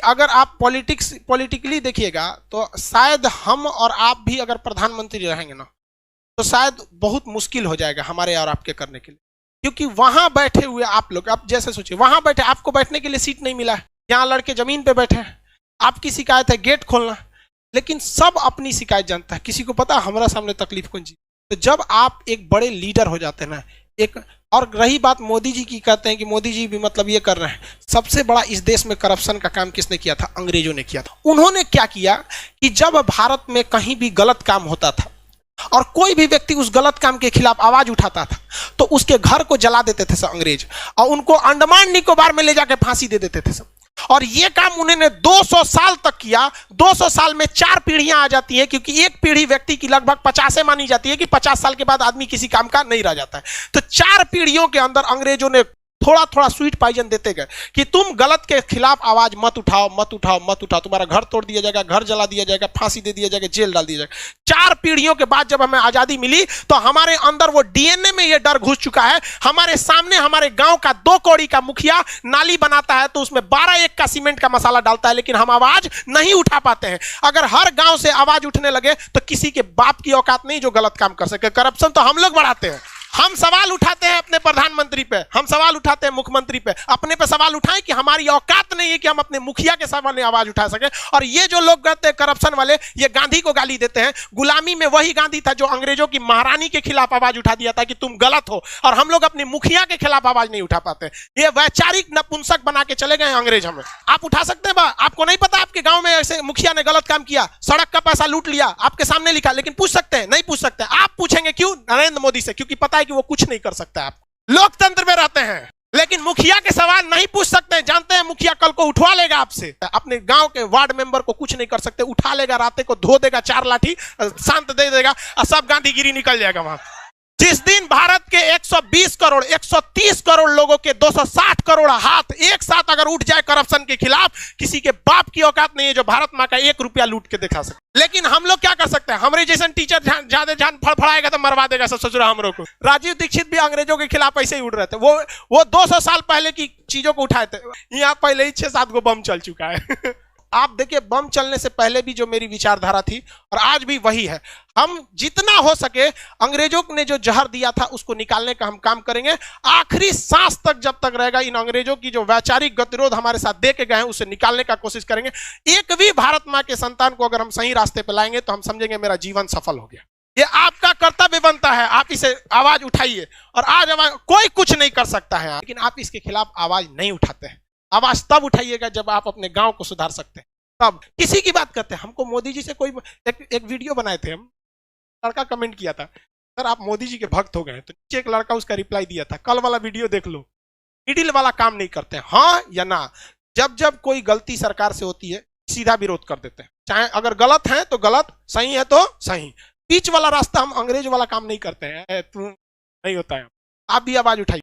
अगर आप पॉलिटिकली देखिएगा तो शायद हम और आप भी अगर प्रधानमंत्री रहेंगे ना तो शायद बहुत मुश्किल हो जाएगा हमारे और आपके करने के लिए, क्योंकि वहां बैठे हुए आप लोग, आप जैसे सोचिए वहां बैठे आपको बैठने के लिए सीट नहीं मिला है, यहाँ लड़के जमीन पे बैठे हैं, आपकी शिकायत है गेट खोलना, लेकिन सब अपनी शिकायत जानता है, किसी को पता हमारा सामने तकलीफ कौन सी। तो जब आप एक बड़े लीडर हो जाते हैं ना, एक और रही बात मोदी जी की, कहते हैं कि मोदी जी भी मतलब ये कर रहे हैं, सबसे बड़ा इस देश में करप्शन का काम किसने किया था? अंग्रेजों ने किया था। उन्होंने क्या किया कि जब भारत में कहीं भी गलत काम होता था और कोई भी व्यक्ति उस गलत काम के खिलाफ आवाज उठाता था तो उसके घर को जला देते थे सब अंग्रेज, और उनको अंडमान निकोबार में ले जाकर फांसी दे देते थे सब। और ये काम उन्होंने 200 साल तक किया। 200 साल में 4 पीढ़ियां आ जाती है, क्योंकि एक पीढ़ी व्यक्ति की लगभग 50 मानी जाती है कि 50 साल के बाद आदमी किसी काम का नहीं रह जाता है। तो 4 पीढ़ियों के अंदर अंग्रेजों ने थोड़ा थोड़ा स्वीट पॉइजन देते गए कि तुम गलत के खिलाफ आवाज मत उठाओ, मत उठाओ, मत उठाओ, तुम्हारा घर तोड़ दिया जाएगा, घर जला दिया जाएगा, फांसी दे दिया जाएगा, जेल डाल दिया जाएगा। 4 पीढ़ियों के बाद जब हमें आजादी मिली तो हमारे अंदर वो डीएनए में ये डर घुस चुका है। हमारे सामने हमारे गांव का 2 कौड़ी का मुखिया नाली बनाता है तो उसमें 12 का सीमेंट का मसाला डालता है, लेकिन हम आवाज नहीं उठा पाते हैं। अगर हर गांव से आवाज उठने लगे तो किसी के बाप की औकात नहीं जो गलत काम कर सके। करप्शन तो हम लोग बढ़ाते हैं। हम सवाल उठाते हैं अपने प्रधानमंत्री पे, हम सवाल उठाते हैं मुख्यमंत्री पे, अपने पे सवाल उठाएं कि हमारी औकात नहीं है कि हम अपने मुखिया के सामने आवाज उठा सके। और ये जो लोग कहते हैं करप्शन वाले, ये गांधी को गाली देते हैं। गुलामी में वही गांधी था जो अंग्रेजों की महारानी के खिलाफ आवाज उठा दिया था कि तुम गलत हो, और हम लोग अपने मुखिया के खिलाफ आवाज नहीं उठा पाते। ये वैचारिक नपुंसक बना के चले गए अंग्रेज हमें। आप उठा सकते हैं? आपको नहीं पता आपके गांव में ऐसे मुखिया ने गलत काम किया, सड़क का पैसा लूट लिया, आपके सामने लिखा, लेकिन पूछ सकते हैं? नहीं पूछ सकते। आप पूछेंगे क्यों? नरेंद्र मोदी से, क्योंकि पता है कि वो कुछ नहीं कर सकता। आप लोकतंत्र में रहते हैं, लेकिन मुखिया के सवाल नहीं पूछ सकते। जानते हैं मुखिया कल को उठवा लेगा आपसे। अपने गांव के वार्ड मेंबर को कुछ नहीं कर सकते, उठा लेगा, राते को धो देगा 4 लाठी, शांत दे देगा और सब गांधीगिरी निकल जाएगा वहां। जिस दिन भारत के 120 करोड़ 130 करोड़ लोगों के 260 करोड़ हाथ एक साथ अगर उठ जाए करप्शन के खिलाफ, किसी के बाप की औकात नहीं है जो भारत मां का 1 रुपया लूट के दिखा सके। लेकिन हम लोग क्या कर सकते हैं? हमारे जैसे टीचर ज्यादा जान फड़फड़ाएगा तो मरवा देगा सब ससुरा हमरों को। राजीव दीक्षित भी अंग्रेजों के खिलाफ ऐसे ही उड़ रहे थे। वो 200 साल पहले की चीजों को उठाए थे। यहाँ पहले ही 6-7 गो बम चल चुका है। आप देखिए, बम चलने से पहले भी जो मेरी विचारधारा थी और आज भी वही है। हम जितना हो सके अंग्रेजों ने जो जहर दिया था उसको निकालने का हम काम करेंगे। आखिरी सांस तक जब तक रहेगा इन अंग्रेजों की जो वैचारिक गतिरोध हमारे साथ दे के गए हैं उसे निकालने का कोशिश करेंगे। एक भी भारत मां के संतान को अगर हम सही रास्ते पर लाएंगे तो हम समझेंगे मेरा जीवन सफल हो गया। ये आपका कर्तव्य बनता है, आप इसे आवाज उठाइए। और आज कोई कुछ नहीं कर सकता है, लेकिन आप इसके खिलाफ आवाज नहीं उठाते हैं। आवाज तब उठाइएगा जब आप अपने गांव को सुधार सकते हैं। तब किसी की बात करते हैं। हमको मोदी जी से कोई एक वीडियो बनाए थे, हम लड़का कमेंट किया था, सर आप मोदी जी के भक्त हो गए, तो नीचे एक लड़का उसका रिप्लाई दिया था, कल वाला वीडियो देख लो। मिडिल वाला काम नहीं करते हैं, हाँ या ना। जब जब कोई गलती सरकार से होती है सीधा विरोध कर देते हैं, चाहे अगर गलत है तो गलत, सही है तो सही। बीच वाला रास्ता हम अंग्रेज वाला काम नहीं करते हैं, नहीं होता है। आप भी आवाज उठाइए।